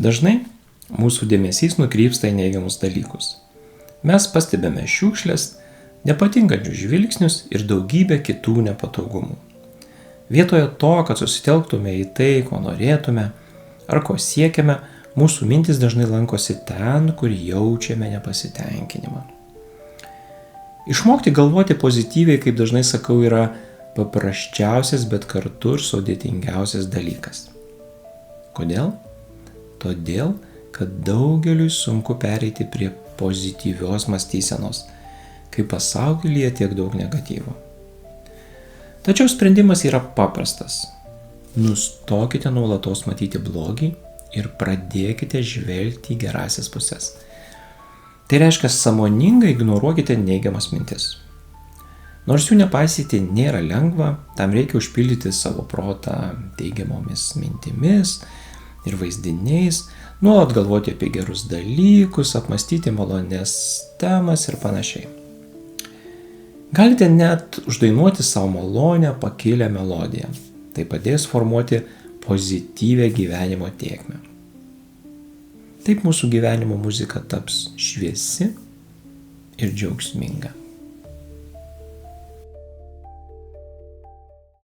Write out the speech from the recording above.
Dažnai mūsų dėmesys nukrypsta į neigiamus dalykus. Mes pastebime šiukšles, nepatinkančius žvilgsnius ir daugybę kitų nepatogumų. Vietoje to, kad susitelktume į tai, ko norėtume ar ko siekiame, mūsų mintis dažnai lankosi ten, kur jaučiame nepasitenkinimą. Išmokti galvoti pozityviai, kaip dažnai sakau, yra paprasčiausias, bet kartu ir sudėtingiausias dalykas. Kodėl? Todėl, kad daugeliui sunku pereiti prie pozityvios mąstysenos, kai pasaulyje tiek daug negatyvo. Tačiau sprendimas yra paprastas. Nustokite nuolatos matyti blogį ir pradėkite žvelgti į gerąsias pusės. Tai reiškia, sąmoningai ignoruokite neigiamas mintis. Nors jų nepaisyti nėra lengva, tam reikia užpildyti savo protą teigiamomis mintimis ir vaizdiniais, nuolat galvoti apie gerus dalykus, apmąstyti malonias temas ir panašiai. Galite net uždainuoti savo malonę, pakilią melodiją. Tai padės formuoti pozityvią gyvenimo tėkmę. Taip mūsų gyvenimo muzika taps šviesi ir džiaugsminga.